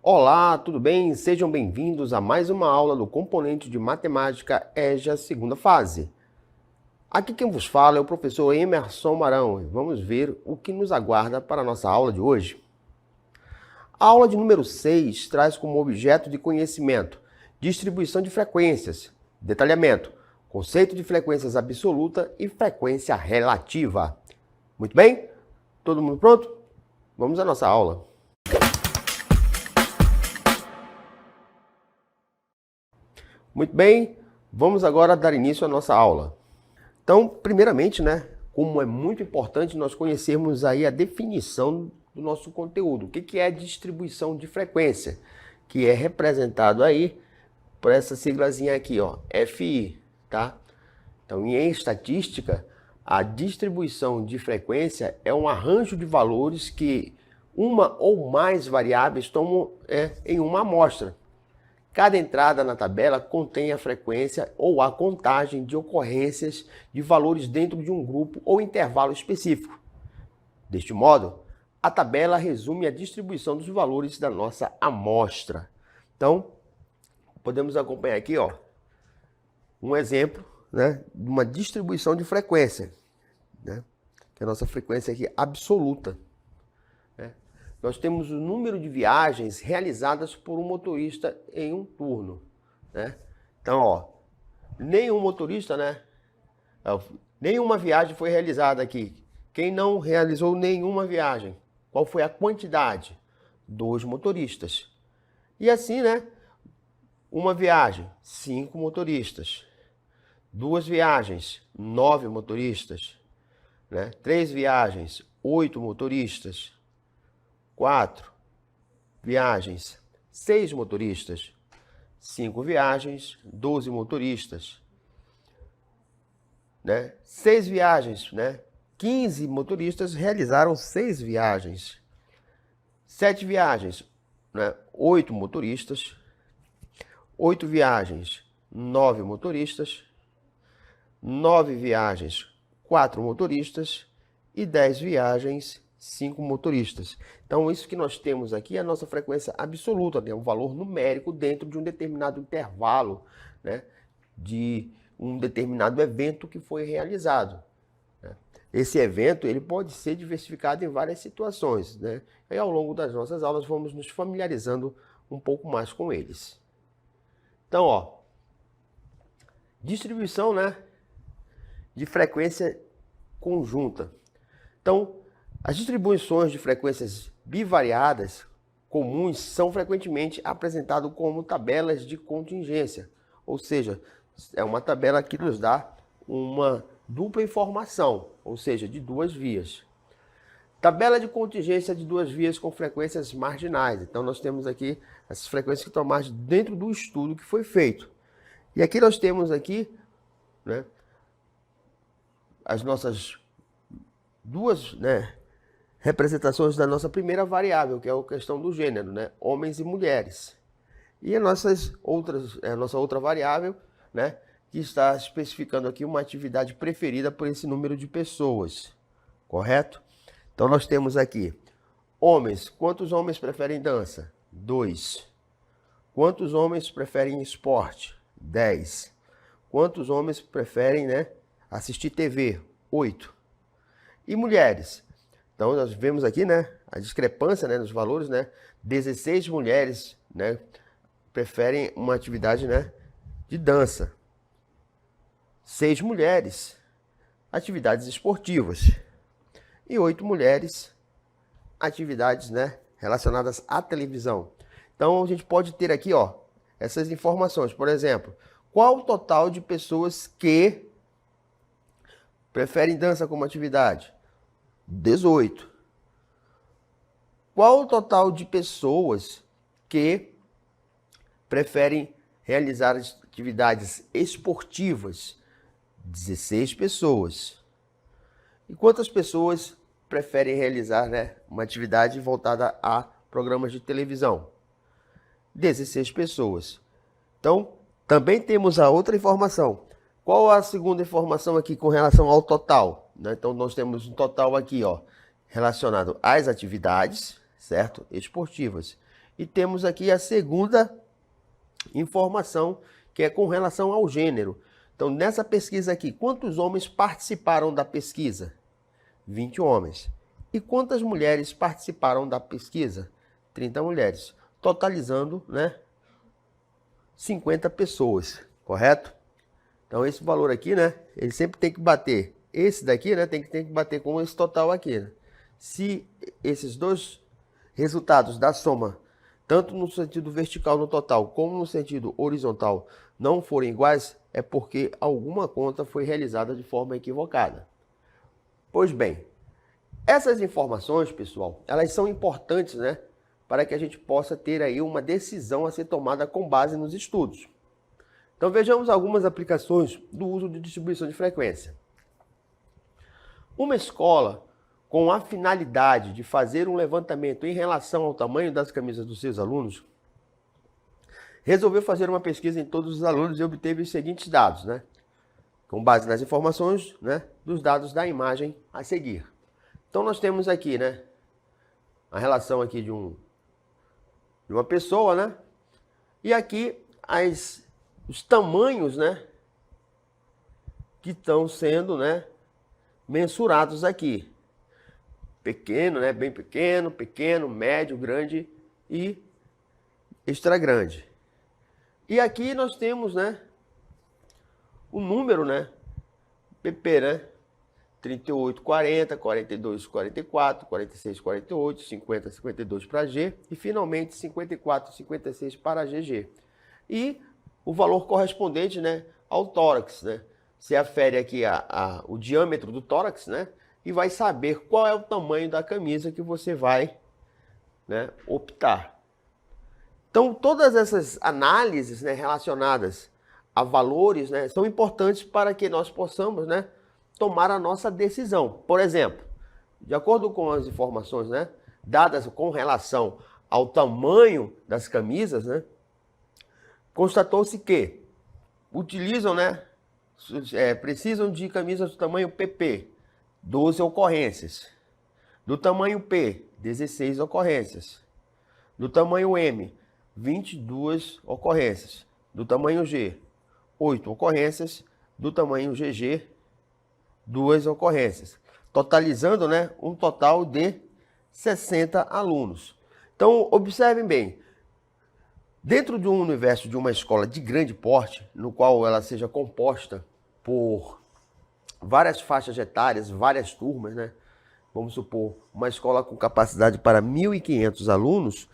Olá, tudo bem? Sejam bem-vindos a mais uma aula do componente de matemática EJA segunda fase. Aqui quem vos fala é o professor Emerson Marão e vamos ver o que nos aguarda para a nossa aula de hoje. A aula de número 6 traz como objeto de conhecimento distribuição de frequências, detalhamento, conceito de frequências absoluta e frequência relativa. Muito bem? Todo mundo pronto? Vamos à nossa aula. Muito bem, vamos agora dar início à nossa aula. Então, primeiramente, como é muito importante nós conhecermos aí a definição do nosso conteúdo. O que é a distribuição de frequência? Que é representado aí por essa siglazinha aqui, ó, FI, tá? Então, em estatística, a distribuição de frequência é um arranjo de valores que uma ou mais variáveis tomam em uma amostra. Cada entrada na tabela contém a frequência ou a contagem de ocorrências de valores dentro de um grupo ou intervalo específico. Deste modo, a tabela resume a distribuição dos valores da nossa amostra. Então, podemos acompanhar aqui, ó, um exemplo, de uma distribuição de frequência, que é a nossa frequência aqui absoluta. Nós temos o número de viagens realizadas por um motorista em um turno. Então, ó, nenhum motorista, nenhuma viagem foi realizada aqui. Quem não realizou nenhuma viagem? Qual foi a quantidade? 2 motoristas. E assim, uma viagem, 5 motoristas. 2 viagens, 9 motoristas. 3 viagens, 8 motoristas. 4 viagens, 6 motoristas. 5 viagens, 12 motoristas. 6 viagens, 15 motoristas realizaram 6 viagens. 7 viagens, 8 motoristas. 8 viagens, 9 motoristas. 9 viagens, 4 motoristas. E 10 viagens, 5 motoristas. Então, isso que nós temos aqui é a nossa frequência absoluta, um valor numérico dentro de um determinado intervalo, de um determinado evento que foi realizado. Esse evento ele pode ser diversificado em várias situações. E ao longo das nossas aulas vamos nos familiarizando um pouco mais com eles. Então, ó, distribuição, de frequência conjunta. Então, as distribuições de frequências bivariadas comuns são frequentemente apresentadas como tabelas de contingência, ou seja, é uma tabela que nos dá uma dupla informação, ou seja, de 2 vias. Tabela de contingência de 2 vias com frequências marginais. Então, nós temos aqui essas frequências que estão mais dentro do estudo que foi feito. E aqui nós temos aqui, as nossas duas, representações da nossa primeira variável, que é a questão do gênero, homens e mulheres. E a nossa outra variável, que está especificando aqui uma atividade preferida por esse número de pessoas, correto? Então nós temos aqui homens. Quantos homens preferem dança? 2. Quantos homens preferem esporte? 10. Quantos homens preferem, assistir TV? 8. E mulheres? Então, nós vemos aqui, a discrepância, nos valores, 16 mulheres, preferem uma atividade, de dança. 6 mulheres, atividades esportivas. E 8 mulheres, atividades, relacionadas à televisão. Então, a gente pode ter aqui, ó, essas informações. Por exemplo, qual o total de pessoas que preferem dança como atividade? 18. Qual o total de pessoas que preferem realizar atividades esportivas? 16 pessoas. E quantas pessoas preferem realizar, uma atividade voltada a programas de televisão? 16 pessoas. Então, também temos a outra informação. Qual a segunda informação aqui com relação ao total? Então, nós temos um total aqui, ó, relacionado às atividades, certo? Esportivas. E temos aqui a segunda informação, que é com relação ao gênero. Então, nessa pesquisa aqui, quantos homens participaram da pesquisa? 20 homens. E quantas mulheres participaram da pesquisa? 30 mulheres. Totalizando, né, 50 pessoas, correto? Então, esse valor aqui, né, ele sempre tem que bater. Esse daqui, né, tem que bater com esse total aqui, né? Se esses dois resultados da soma, tanto no sentido vertical no total, como no sentido horizontal, não forem iguais, é porque alguma conta foi realizada de forma equivocada. Pois bem, essas informações, pessoal, elas são importantes, né, para que a gente possa ter aí uma decisão a ser tomada com base nos estudos. Então vejamos algumas aplicações do uso de distribuição de frequência. Uma escola com a finalidade de fazer um levantamento em relação ao tamanho das camisas dos seus alunos, resolveu fazer uma pesquisa em todos os alunos e obteve os seguintes dados, né? Com base nas informações, né, dos dados da imagem a seguir. Então nós temos aqui, né, a relação aqui de uma pessoa, né? E aqui os tamanhos, né, que estão sendo, né, mensurados aqui. Pequeno, né, bem pequeno, pequeno, médio, grande e extra grande. E aqui nós temos, né, o número, né, PP, né, 38, 40, 42, 44, 46, 48, 50, 52 para G e finalmente 54, 56 para GG. E o valor correspondente, né, ao tórax, né? Você afere aqui o diâmetro do tórax, né, e vai saber qual é o tamanho da camisa que você vai, né, optar. Então, todas essas análises, né, relacionadas a valores, né, são importantes para que nós possamos, né, tomar a nossa decisão. Por exemplo, de acordo com as informações, né, dadas com relação ao tamanho das camisas, né, constatou-se que utilizam, né, precisam de camisas do tamanho PP, 12 ocorrências. Do tamanho P, 16 ocorrências. Do tamanho M, 22 ocorrências. Do tamanho G, 8 ocorrências. Do tamanho GG, 2 ocorrências. Totalizando, né, um total de 60 alunos. Então, observem bem. Dentro de um universo de uma escola de grande porte, no qual ela seja composta por várias faixas etárias, várias turmas, né? Vamos supor, uma escola com capacidade para 1.500 alunos,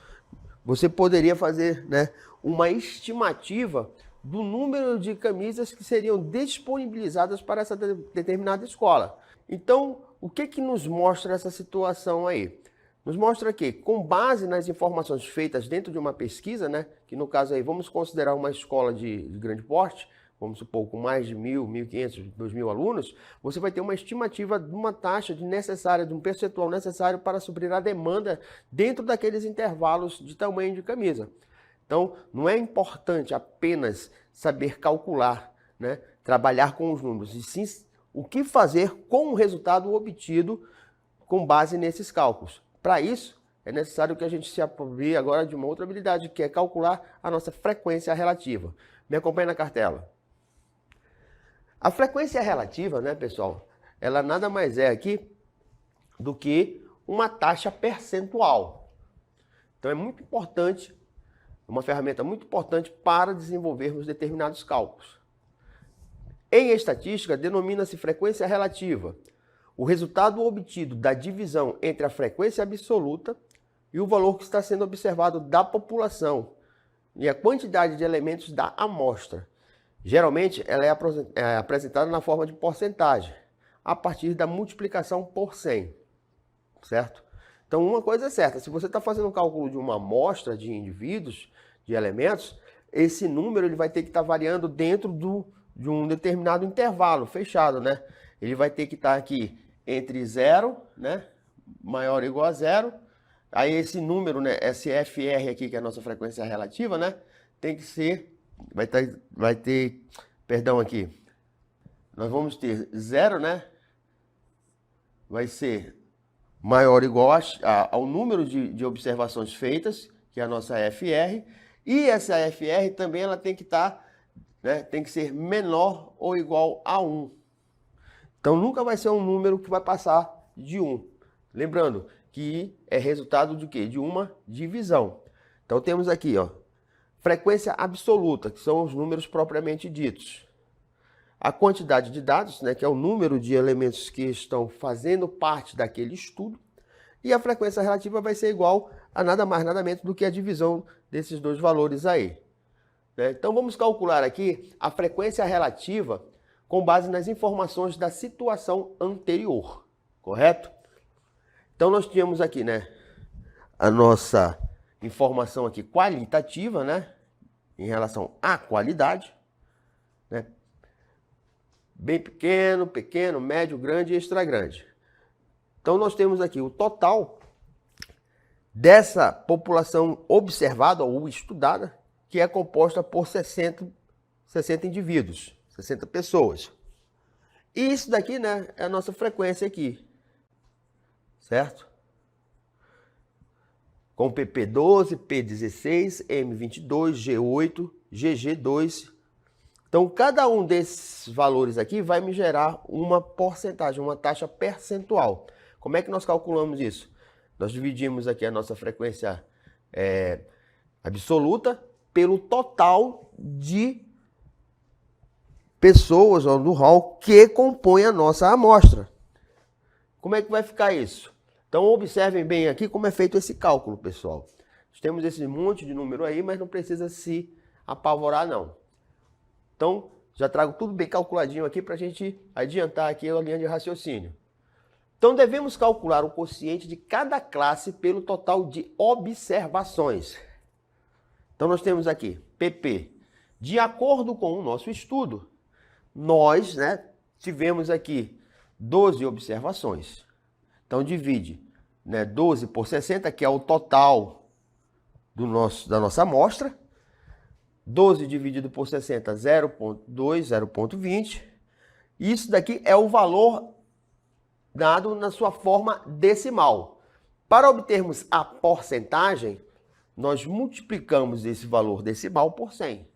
você poderia fazer, né, uma estimativa do número de camisas que seriam disponibilizadas para essa determinada escola. Então, o que nos mostra essa situação aí? Nos mostra que, com base nas informações feitas dentro de uma pesquisa, né, que no caso aí vamos considerar uma escola de grande porte, vamos supor, com mais de 1.000, 1.500, 2.000 alunos, você vai ter uma estimativa de uma taxa necessária, de um percentual necessário para suprir a demanda dentro daqueles intervalos de tamanho de camisa. Então, não é importante apenas saber calcular, né, trabalhar com os números, e sim o que fazer com o resultado obtido com base nesses cálculos. Para isso, é necessário que a gente se aproprie agora de uma outra habilidade, que é calcular a nossa frequência relativa. Me acompanhe na cartela. A frequência relativa, né, pessoal, ela nada mais é aqui do que uma taxa percentual. Então é muito importante, uma ferramenta muito importante para desenvolvermos determinados cálculos. Em estatística, denomina-se frequência relativa o resultado obtido da divisão entre a frequência absoluta e o valor que está sendo observado da população e a quantidade de elementos da amostra. Geralmente, ela é apresentada na forma de porcentagem, a partir da multiplicação por 100, certo? Então, uma coisa é certa, se você está fazendo um cálculo de uma amostra de indivíduos, de elementos, esse número ele vai ter que estar variando dentro de um determinado intervalo fechado, né? Ele vai ter que estar aqui entre 0, né, maior ou igual a 0, aí esse número, né, esse FR aqui, que é a nossa frequência relativa, né, tem que ser, vai ter, perdão aqui, nós vamos ter 0, né, vai ser maior ou igual ao número de observações feitas, que é a nossa FR, e essa FR também ela tem que estar, né, tem que ser menor ou igual a 1. Então nunca vai ser um número que vai passar de 1. Lembrando que é resultado de quê? De uma divisão. Então temos aqui, ó, frequência absoluta, que são os números propriamente ditos. A quantidade de dados, né, que é o número de elementos que estão fazendo parte daquele estudo. E a frequência relativa vai ser igual a nada mais, nada menos do que a divisão desses dois valores aí. Então vamos calcular aqui a frequência relativa com base nas informações da situação anterior, correto? Então nós tínhamos aqui, né, a nossa informação aqui qualitativa, né, em relação à qualidade, né, bem pequeno, pequeno, médio, grande e extra grande. Então nós temos aqui o total dessa população observada ou estudada, que é composta por 60 indivíduos, 60 pessoas. E isso daqui, né, é a nossa frequência aqui, certo? Com PP12, P16, M22, G8, GG2. Então, cada um desses valores aqui vai me gerar uma porcentagem, uma taxa percentual. Como é que nós calculamos isso? Nós dividimos aqui a nossa frequência absoluta pelo total de pessoas ó, no hall que compõem a nossa amostra. Como é que vai ficar isso? Então observem bem aqui como é feito esse cálculo, pessoal. Nós temos esse monte de número aí, mas não precisa se apavorar não. Então já trago tudo bem calculadinho aqui para a gente adiantar aqui a linha de raciocínio. Então devemos calcular o quociente de cada classe pelo total de observações. Então nós temos aqui PP. De acordo com o nosso estudo, nós, né, tivemos aqui 12 observações. Então divide, né, 12 por 60, que é o total da nossa amostra. 12 dividido por 60, 0,2, 0,20. Isso daqui é o valor dado na sua forma decimal. Para obtermos a porcentagem, nós multiplicamos esse valor decimal por 100.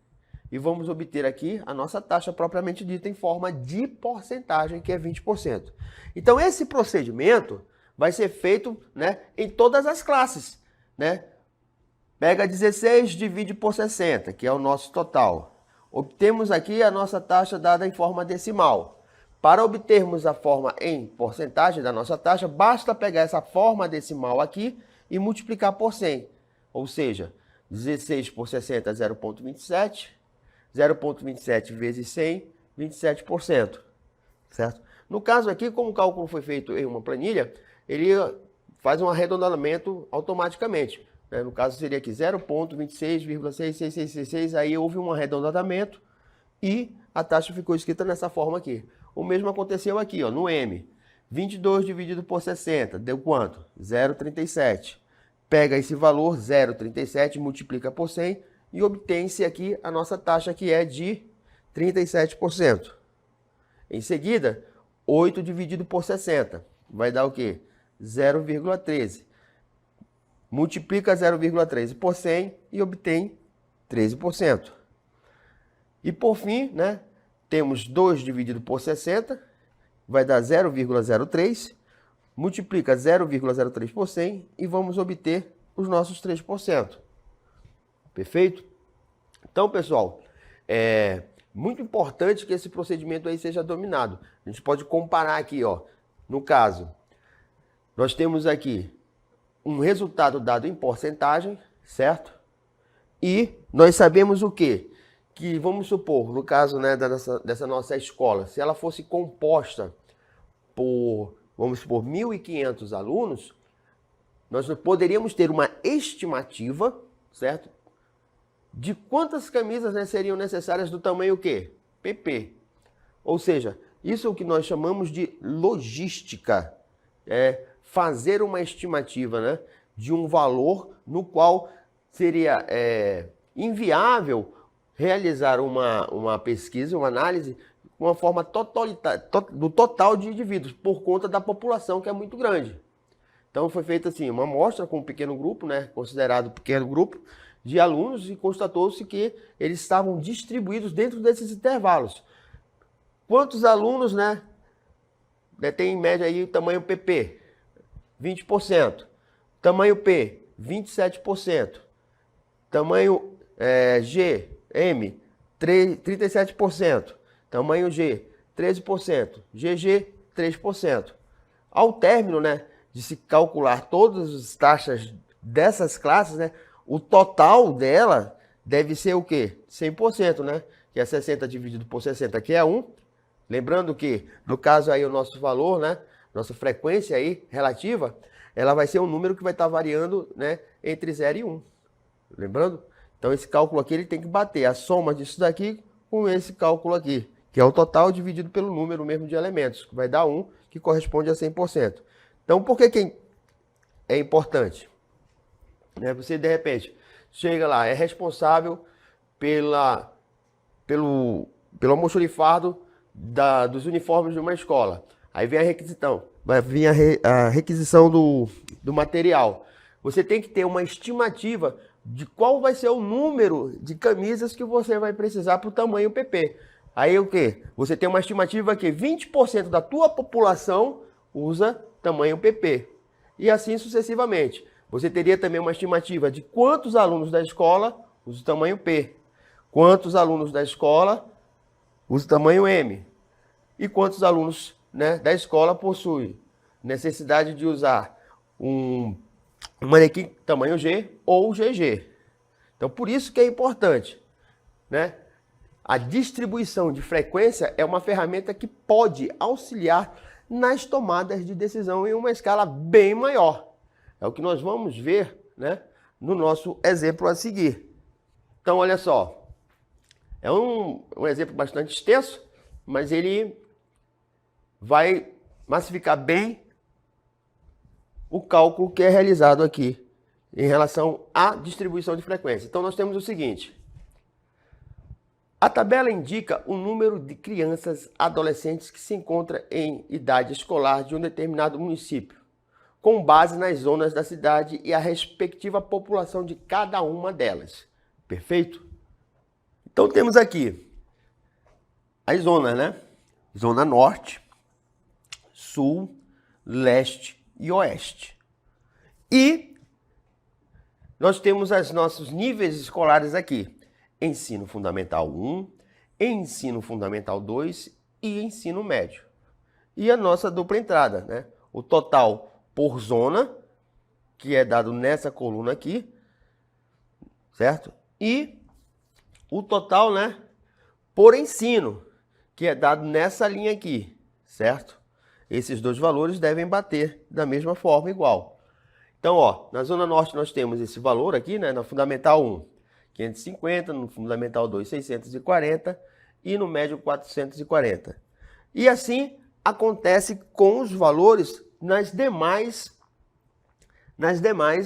E vamos obter aqui a nossa taxa propriamente dita em forma de porcentagem, que é 20%. Então esse procedimento vai ser feito, né, em todas as classes, né? Pega 16, divide por 60, que é o nosso total. Obtemos aqui a nossa taxa dada em forma decimal. Para obtermos a forma em porcentagem da nossa taxa, basta pegar essa forma decimal aqui e multiplicar por 100. Ou seja, 16 por 60 é 0,27. 0,27 vezes 100, 27%. Certo? No caso aqui, como o cálculo foi feito em uma planilha, ele faz um arredondamento automaticamente. No caso seria aqui 0,26,66666, aí houve um arredondamento e a taxa ficou escrita nessa forma aqui. O mesmo aconteceu aqui, ó, no M. 22 dividido por 60, deu quanto? 0,37. Pega esse valor, 0,37, multiplica por 100 e obtém-se aqui a nossa taxa que é de 37%. Em seguida, 8 dividido por 60, vai dar o quê? 0,13. Multiplica 0,13 por 100 e obtém 13%. E por fim, né, temos 2 dividido por 60, vai dar 0,03. Multiplica 0,03 por 100 e vamos obter os nossos 3%. Perfeito? Então, pessoal, é muito importante que esse procedimento aí seja dominado. A gente pode comparar aqui, ó. No caso, nós temos aqui um resultado dado em porcentagem, certo? E nós sabemos o quê? Que, vamos supor, no caso, né, dessa nossa escola, se ela fosse composta por, vamos supor, 1.500 alunos, nós poderíamos ter uma estimativa, certo? De quantas camisas, né, seriam necessárias do tamanho o quê? PP. Ou seja, isso é o que nós chamamos de logística. É fazer uma estimativa, né, de um valor no qual seria inviável realizar uma pesquisa, uma análise, uma forma do total de indivíduos, por conta da população que é muito grande. Então foi feita assim uma amostra com um pequeno grupo, né, considerado pequeno grupo de alunos, e constatou-se que eles estavam distribuídos dentro desses intervalos. Quantos alunos, né, tem em média aí o tamanho PP? 20%. Tamanho P, 27%. Tamanho G, M, 37%. Tamanho G, 13%. GG, 3%. Ao término, né, de se calcular todas as taxas dessas classes, né, o total dela deve ser o quê? 100%, né? Que é 60 dividido por 60, que é 1. Lembrando que, no caso aí, o nosso valor, né, nossa frequência aí relativa, ela vai ser um número que vai estar variando, né, entre 0 e 1. Lembrando? Então esse cálculo aqui ele tem que bater a soma disso daqui com esse cálculo aqui, que é o total dividido pelo número mesmo de elementos, que vai dar 1, que corresponde a 100%. Então por que é importante? Você de repente chega lá, é responsável pelo almoxarifado dos uniformes de uma escola. Aí vem a requisição, vai vir a requisição do material. Você tem que ter uma estimativa de qual vai ser o número de camisas que você vai precisar para o tamanho PP. Aí o que? Você tem uma estimativa que 20% da tua população usa tamanho PP. E assim sucessivamente. Você teria também uma estimativa de quantos alunos da escola usam tamanho P, quantos alunos da escola usam tamanho M e quantos alunos, né, da escola possuem necessidade de usar um manequim tamanho G ou GG. Então, por isso que é importante, né? A distribuição de frequência é uma ferramenta que pode auxiliar nas tomadas de decisão em uma escala bem maior. É o que nós vamos ver, né, no nosso exemplo a seguir. Então, olha só. É um exemplo bastante extenso, mas ele vai massificar bem o cálculo que é realizado aqui em relação à distribuição de frequência. Então, nós temos o seguinte. A tabela indica o número de crianças adolescentes que se encontram em idade escolar de um determinado município, com base nas zonas da cidade e a respectiva população de cada uma delas. Perfeito? Então temos aqui as zonas, né? Zona Norte, Sul, Leste e Oeste. E nós temos os nossos níveis escolares aqui. Ensino Fundamental 1, Ensino Fundamental 2 e Ensino Médio. E a nossa dupla entrada, né? O total por zona, que é dado nessa coluna aqui, certo? E o total, né, por ensino, que é dado nessa linha aqui, certo? Esses dois valores devem bater da mesma forma, igual. Então, ó, na Zona Norte nós temos esse valor aqui, né, na Fundamental 1, 550, no Fundamental 2, 640 e no Médio 440. E assim acontece com os valores nas demais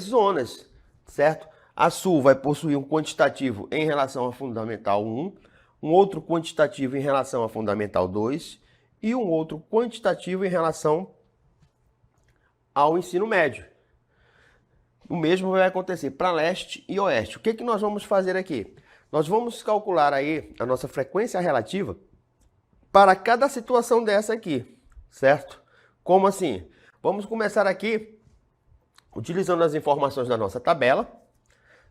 zonas, certo? A Sul vai possuir um quantitativo em relação a Fundamental 1, um outro quantitativo em relação a Fundamental 2 e um outro quantitativo em relação ao ensino médio. O mesmo vai acontecer para Leste e Oeste. O que nós vamos fazer aqui? Nós vamos calcular aí a nossa frequência relativa para cada situação dessa aqui, certo? Como assim? Vamos começar aqui utilizando as informações da nossa tabela,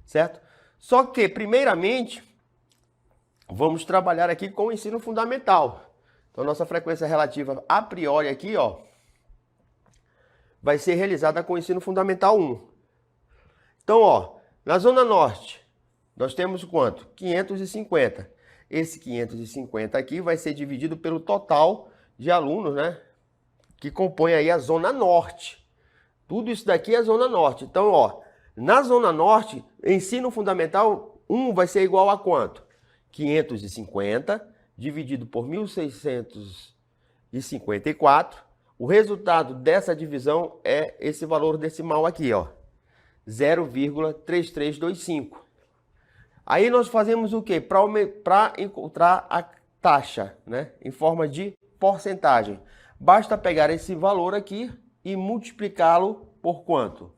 certo? Só que, primeiramente, vamos trabalhar aqui com o ensino fundamental. Então, nossa frequência relativa a priori aqui, ó, vai ser realizada com o ensino fundamental 1. Então, ó, na Zona Norte, nós temos quanto? 550. Esse 550 aqui vai ser dividido pelo total de alunos, né, que compõe aí a Zona Norte. Tudo isso daqui é a Zona Norte. Então, ó, na Zona Norte, ensino fundamental 1 vai ser igual a quanto? 550 dividido por 1.654. O resultado dessa divisão é esse valor decimal aqui, ó, 0,3325. Aí nós fazemos o quê? Para encontrar a taxa, né, em forma de porcentagem. Basta pegar esse valor aqui e multiplicá-lo por quanto?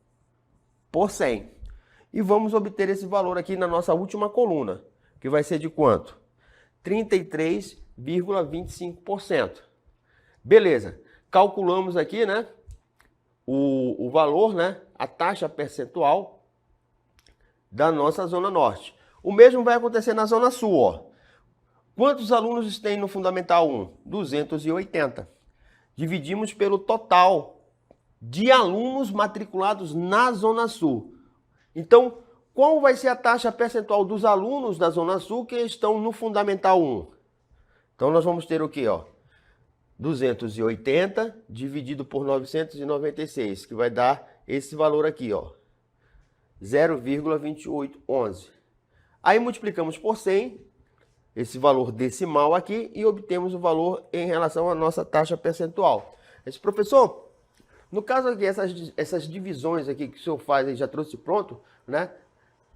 Por 100. E vamos obter esse valor aqui na nossa última coluna, que vai ser de quanto? 33,25%. Beleza. Calculamos aqui, né, o valor, né, a taxa percentual da nossa Zona Norte. O mesmo vai acontecer na Zona Sul, ó. Quantos alunos tem no Fundamental 1? 280. Dividimos pelo total de alunos matriculados na Zona Sul. Então, qual vai ser a taxa percentual dos alunos da Zona Sul que estão no Fundamental 1? Então, nós vamos ter o quê, ó? 280 dividido por 996, que vai dar esse valor aqui, ó, 0,2811. Aí multiplicamos por 100, esse valor decimal aqui, e obtemos o valor em relação à nossa taxa percentual. Esse professor, no caso aqui, essas divisões aqui que o senhor faz e já trouxe pronto, né?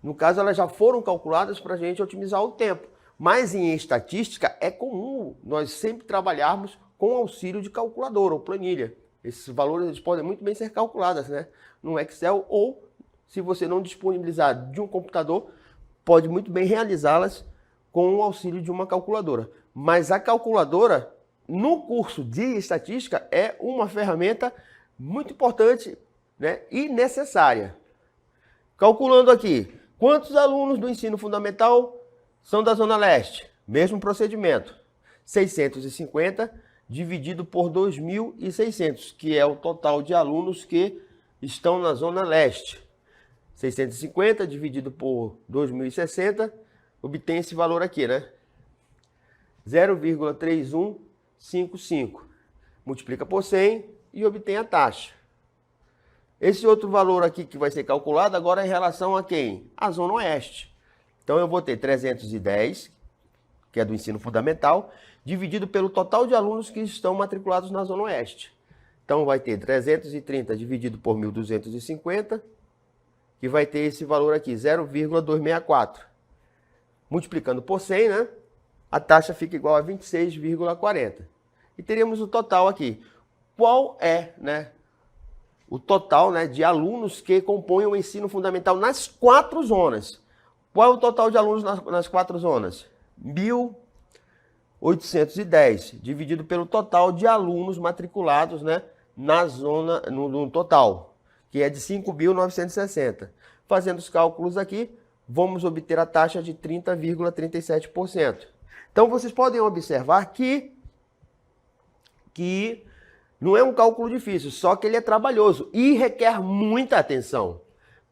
No caso, elas já foram calculadas para a gente otimizar o tempo. Mas em estatística é comum nós sempre trabalharmos com auxílio de calculadora ou planilha. Esses valores eles podem muito bem ser calculados, né, no Excel, ou se você não disponibilizar de um computador, pode muito bem realizá-las com o auxílio de uma calculadora. Mas a calculadora, no curso de estatística, é uma ferramenta muito importante, né, e necessária. Calculando aqui, quantos alunos do ensino fundamental são da Zona Leste? Mesmo procedimento. 650 dividido por 2.600, que é o total de alunos que estão na Zona Leste. 650 dividido por 2.060, obtém esse valor aqui, né? 0,3155. Multiplica por 100 e obtém a taxa. Esse outro valor aqui que vai ser calculado agora é em relação a quem? A Zona Oeste. Então eu vou ter 310, que é do ensino fundamental, dividido pelo total de alunos que estão matriculados na Zona Oeste. Então vai ter 330 dividido por 1.250, que vai ter esse valor aqui, 0,264. Multiplicando por 100, né? A taxa fica igual a 26,40. E teríamos o total aqui. Qual é, né, o total, né, de alunos que compõem o ensino fundamental nas 4 zonas? Qual é o total de alunos nas 4 zonas? 1.810, dividido pelo total de alunos matriculados, né, na zona, no total, que é de 5.960. Fazendo os cálculos aqui, vamos obter a taxa de 30,37%. Então, vocês podem observar que não é um cálculo difícil, só que ele é trabalhoso e requer muita atenção.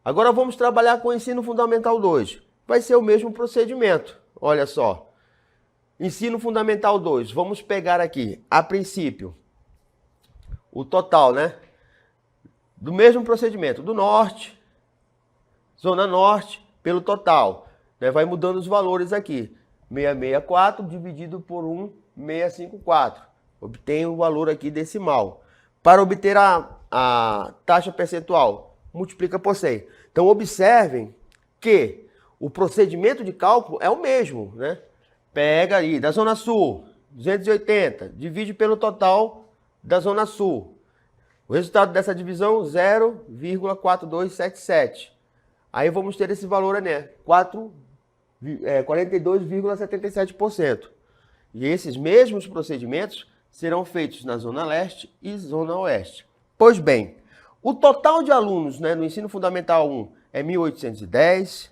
Agora vamos trabalhar com o ensino fundamental 2. Vai ser o mesmo procedimento. Olha só. Ensino fundamental 2. Vamos pegar aqui, a princípio, o total, né? Do mesmo procedimento. Do norte, Zona Norte, pelo total. Né? Vai mudando os valores aqui. 664 dividido por 1,654. Obtém o valor aqui decimal. Para obter a taxa percentual, multiplica por 100. Então, observem que o procedimento de cálculo é o mesmo, né? Pega aí, da Zona Sul, 280, divide pelo total da Zona Sul. O resultado dessa divisão, 0,4277. Aí vamos ter esse valor, né? 42,77%. E esses mesmos procedimentos serão feitos na Zona Leste e Zona Oeste. Pois bem, o total de alunos, né, no ensino fundamental 1 é 1.810,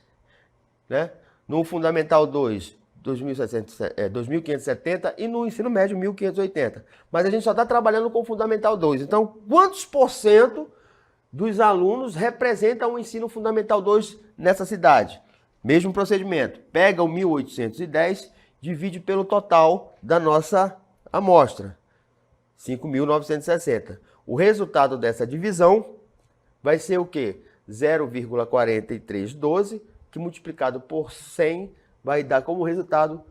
né? No fundamental 2, 2.570 e no ensino médio 1.580. Mas a gente só está trabalhando com o fundamental 2. Então, quantos por cento dos alunos representam o ensino fundamental 2 nessa cidade? Mesmo procedimento. Pega o 1.810, divide pelo total da nossa amostra, 5.960. O resultado dessa divisão vai ser o quê? 0,4312, que multiplicado por 100 vai dar como resultado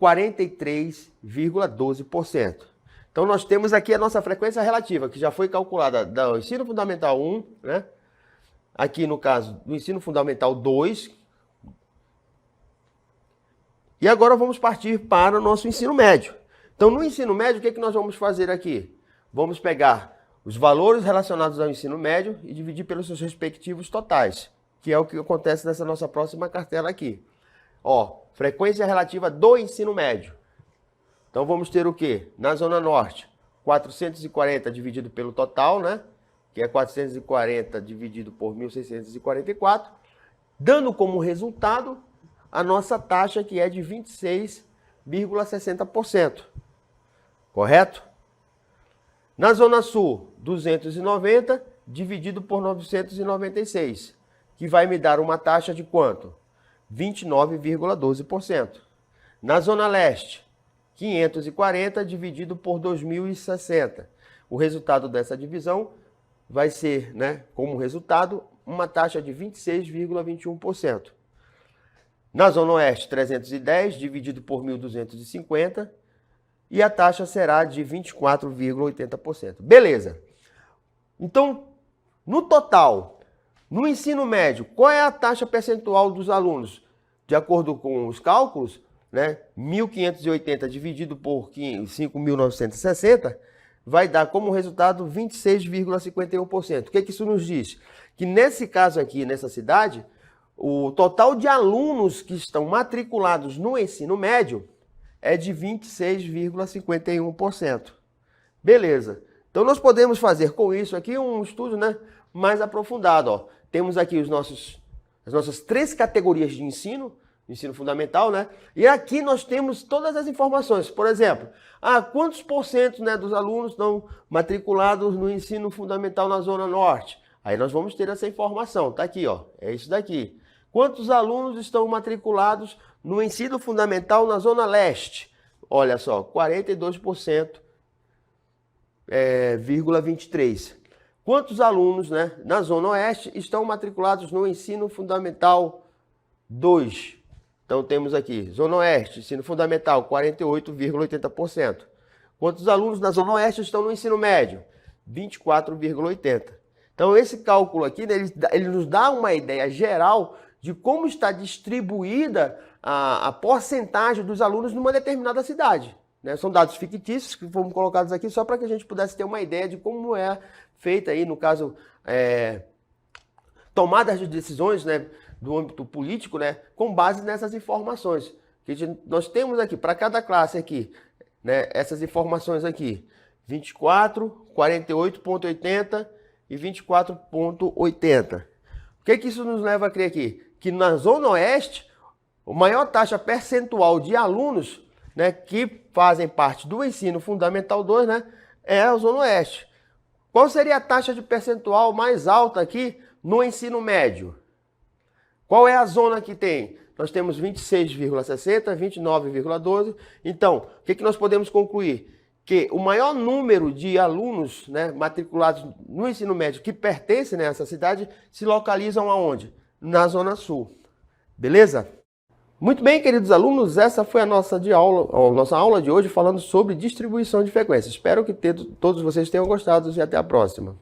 43,12%. Então nós temos aqui a nossa frequência relativa, que já foi calculada do ensino fundamental 1, né? Aqui no caso do ensino fundamental 2. E agora vamos partir para o nosso ensino médio. Então no ensino médio, o que nós vamos fazer aqui? Vamos pegar os valores relacionados ao ensino médio e dividir pelos seus respectivos totais, que é o que acontece nessa nossa próxima cartela aqui. Ó, frequência relativa do ensino médio. Então vamos ter o quê? Na Zona Norte, 440 dividido pelo total, né? Que é 440 dividido por 1.644, dando como resultado a nossa taxa, que é de 26,60%. Correto? Na Zona Sul, 290 dividido por 996, que vai me dar uma taxa de quanto? 29,12%. Na Zona Leste, 540 dividido por 2.060. O resultado dessa divisão vai ser, né, como resultado, uma taxa de 26,21%. Na Zona Oeste, 310 dividido por 1.250 e a taxa será de 24,80%. Beleza. Então, no total, no ensino médio, qual é a taxa percentual dos alunos? De acordo com os cálculos, né, 1.580 dividido por 5.960 vai dar como resultado 26,51%. O que isso nos diz? Que nesse caso aqui, nessa cidade, o total de alunos que estão matriculados no ensino médio é de 26,51%. Beleza. Então nós podemos fazer com isso aqui um estudo, né, mais aprofundado. Ó. Temos aqui as nossas 3 categorias de ensino fundamental, né? E aqui nós temos todas as informações. Por exemplo, quantos porcentos, né, dos alunos estão matriculados no ensino fundamental na Zona Norte? Aí nós vamos ter essa informação. Tá aqui, ó. É isso daqui. Quantos alunos estão matriculados no ensino fundamental na Zona Leste? Olha só, 42%, 23%. Quantos alunos, né, na Zona Oeste estão matriculados no ensino fundamental 2? Então temos aqui, Zona Oeste, ensino fundamental, 48,80%. Quantos alunos na Zona Oeste estão no ensino médio? 24,80%. Então esse cálculo aqui, né, ele nos dá uma ideia geral de como está distribuída a porcentagem dos alunos numa determinada cidade. Né? São dados fictícios que foram colocados aqui só para que a gente pudesse ter uma ideia de como é feita aí, no caso, tomadas de decisões, né, do âmbito político, né, com base nessas informações. Nós temos aqui, para cada classe aqui, né, essas informações aqui, 24, 48,80 e 24,80. O que isso nos leva a crer aqui? Que na Zona Oeste, a maior taxa percentual de alunos, né, que fazem parte do ensino fundamental 2, né, é a Zona Oeste. Qual seria a taxa de percentual mais alta aqui no ensino médio? Qual é a zona que tem? Nós temos 26,60, 29,12. Então, o que nós podemos concluir? Que o maior número de alunos, né, matriculados no ensino médio que pertencem, né, a essa cidade se localizam aonde? Na Zona Sul. Beleza? Muito bem, queridos alunos, essa foi a nossa aula de hoje falando sobre distribuição de frequência. Espero que todos vocês tenham gostado e até a próxima.